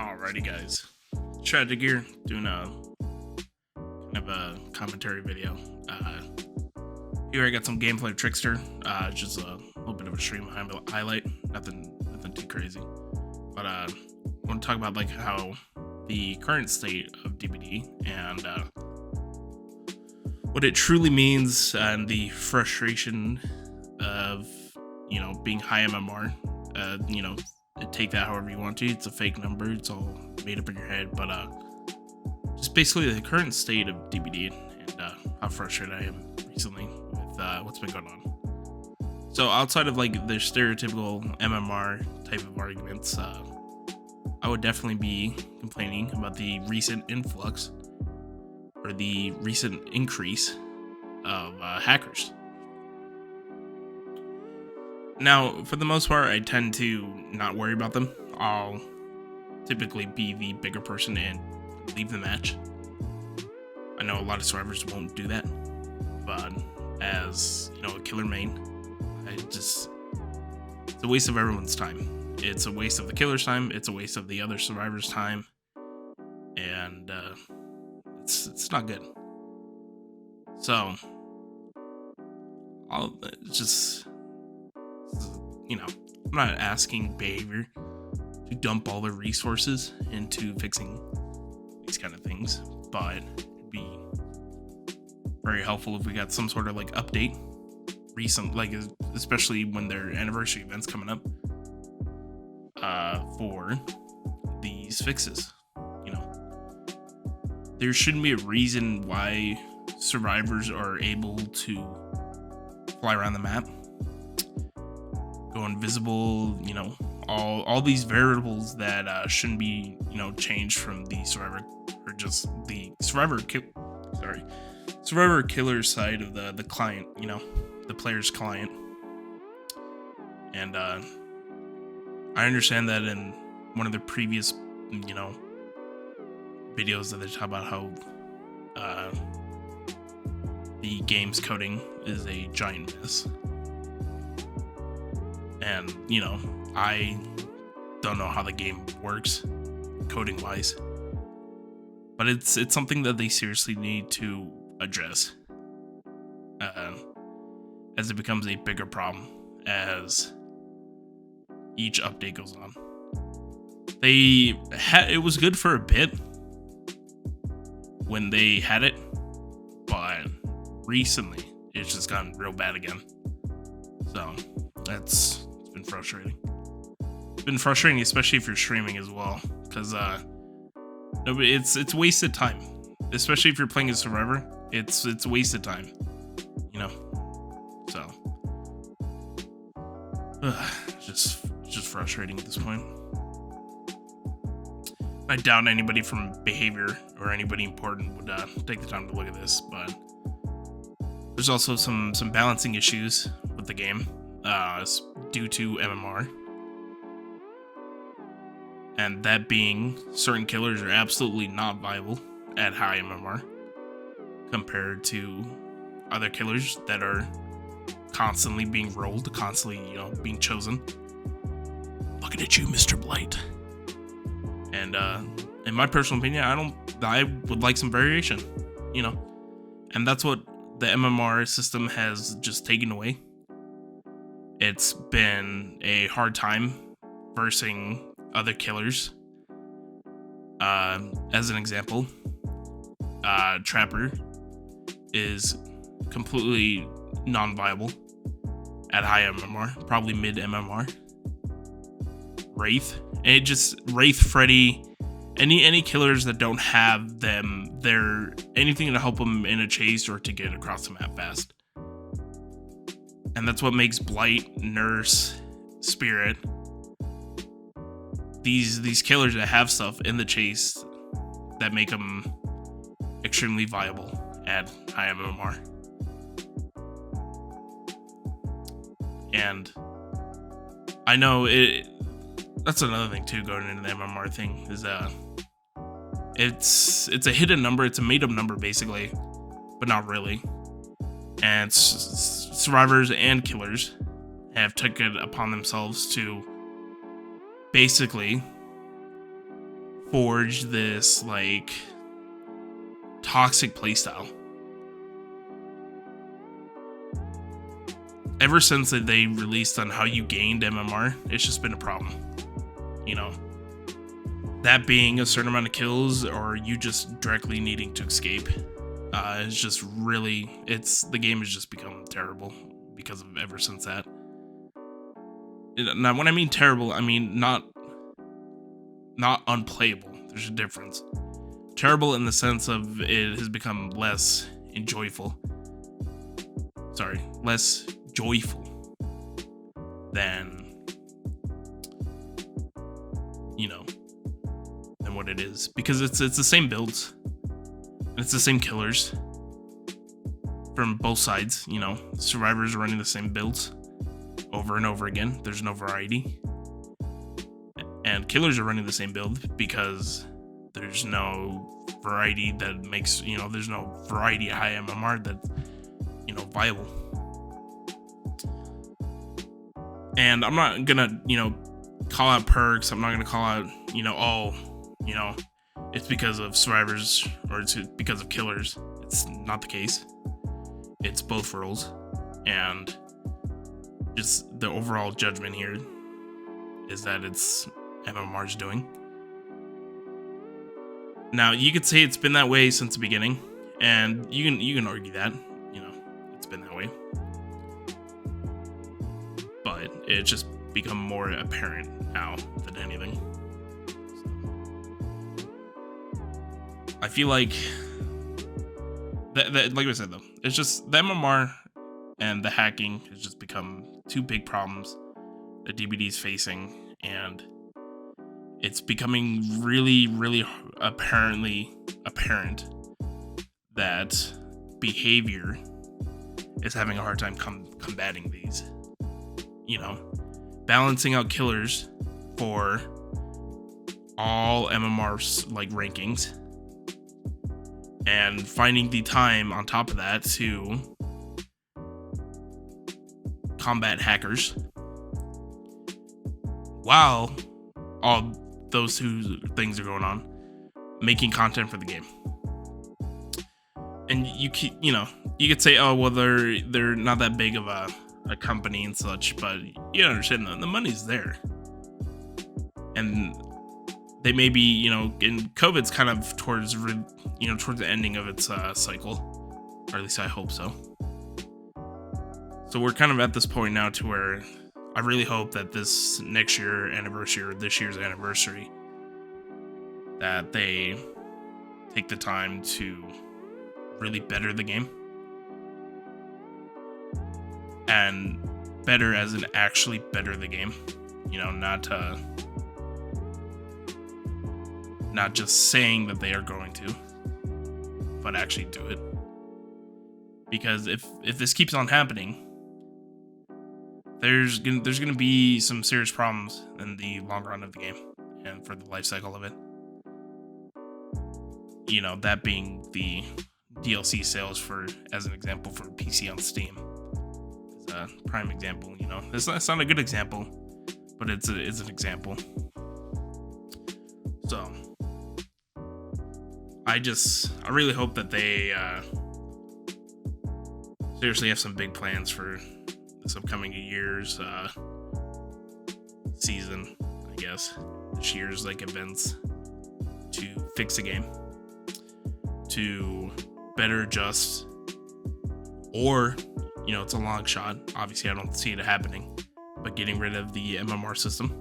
Alrighty, guys. Tragic here, doing a kind of a commentary video. Here I got some gameplay of Trickster. Just a little bit of a stream highlight. Nothing too crazy. But I want to talk about like how the current state of DBD and what it truly means and the frustration of being high MMR. Take that however you want to. It's a fake number. It's all made up in your head. But just basically the current state of DBD and how frustrated I am recently with what's been going on. So outside of like the stereotypical MMR type of arguments, I would definitely be complaining about the recent influx or the recent increase of hackers. Now, for the most part, I tend to not worry about them. I'll typically be the bigger person and leave the match. I know a lot of survivors won't do that, but as a killer main, it's a waste of everyone's time. It's a waste of the killer's time. It's a waste of the other survivors' time, and it's not good. So I'll just. I'm not asking behavior to dump all their resources into fixing these kind of things, but it'd be very helpful if we got some sort of like update recent, like especially when their anniversary events coming up for these fixes. There shouldn't be a reason why survivors are able to fly around the map, go invisible, all these variables that shouldn't be, changed from the survivor or just the survivor killer side of the client, the player's client. And I understand that in one of the previous, videos that they talk about how the game's coding is a giant mess. And, I don't know how the game works coding wise, but it's something that they seriously need to address as it becomes a bigger problem as each update goes on. It was good for a bit when they had it, but recently it's just gotten real bad again. So it's been frustrating. It's been frustrating, especially if you're streaming as well, because it's wasted time. Especially if you're playing as Survivor, it's wasted time. So just frustrating at this point. I doubt anybody from behavior or anybody important would take the time to look at this, but there's also some balancing issues with the game due to MMR. And that being, certain killers are absolutely not viable at high MMR compared to other killers that are constantly being rolled, constantly, being chosen. Looking at you, Mr. Blight. And in my personal opinion, I would like some variation, and that's what the MMR system has just taken away. It's been a hard time versing other killers. As an example, Trapper is completely non-viable at high MMR, probably mid MMR. Wraith, Freddy, any killers that don't have anything to help them in a chase or to get across the map fast. And that's what makes Blight, Nurse, Spirit, these killers that have stuff in the chase that make them extremely viable at high MMR. And I know that's another thing too, going into the MMR thing, is it's a hidden number, it's a made up number basically, but not really. And survivors and killers have taken it upon themselves to basically forged this like toxic playstyle. Ever since that they released on how you gained MMR, it's just been a problem. You know, that being a certain amount of kills or you just directly needing to escape. It's just really, the game has just become terrible because of ever since that. Now, when I mean terrible, I mean not unplayable. There's a difference. Terrible in the sense of it has become less joyful than, you know, than what it is, because it's the same builds, it's the same killers from both sides. You know, survivors are running the same builds over and over again. There's no variety, and killers are running the same build because there's no variety that makes, you know, there's no variety high MMR that, you know, viable. And I'm not gonna, you know, call out perks. I'm not gonna call out, you know, oh, you know, it's because of survivors or it's because of killers. It's not the case. It's both roles, and just the overall judgment here is that it's MMR's doing. Now, you could say it's been that way since the beginning, and you can argue that, you know, it's been that way. But it's just become more apparent now than anything. So, I feel like that, like I said though, it's just the MMR and the hacking has just become two big problems that DBD is facing, and it's becoming really, really apparent that behavior is having a hard time combating these. You know, balancing out killers for all MMR's like rankings, and finding the time on top of that to combat hackers while all those two things are going on, making content for the game. And you could say, oh well, they're not that big of a company and such, but you understand the money's there, and they may be, you know, and COVID's kind of towards the ending of its cycle, or at least I hope so. So we're kind of at this point now to where I really hope that this next year anniversary, or this year's anniversary, that they take the time to really better the game. And better as in actually better the game. You know, not just saying that they are going to, but actually do it. Because if this keeps on happening, there's gonna be some serious problems in the long run of the game and for the life cycle of it. You know, that being the DLC sales, for as an example, for PC on Steam. A prime example. You know, it's not a good example, but it's an example. So I really hope that they seriously have some big plans for this upcoming year's season, I guess, this year's like events, to fix the game, to better adjust, or, you know, it's a long shot. Obviously, I don't see it happening, but getting rid of the MMR system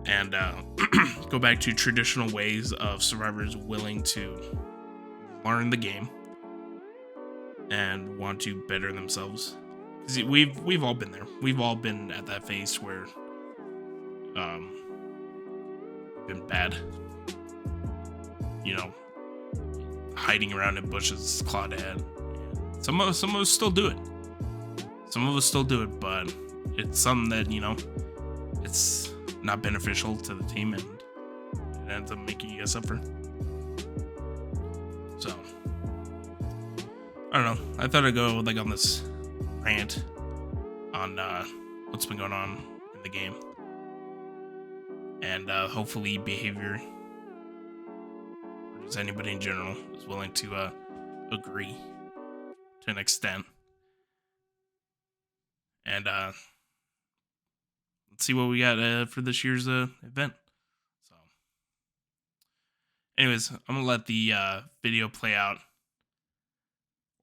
and go back to traditional ways of survivors willing to learn the game and want to better themselves. See, we've all been there. We've all been at that phase where been bad. You know, hiding around in bushes, clawed-head. Some of us still do it. But it's something that, you know, it's not beneficial to the team, and it ends up making you guys suffer. So, I don't know. I thought I'd go like on this rant on what's been going on in the game. and hopefully behavior, or just anybody in general, is willing to agree to an extent. And let's see what we got for this year's event. So, anyways, I'm gonna let the video play out,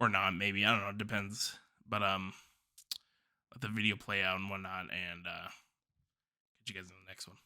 or not. Maybe, I don't know. It depends. But let the video play out and whatnot, and catch you guys in the next one.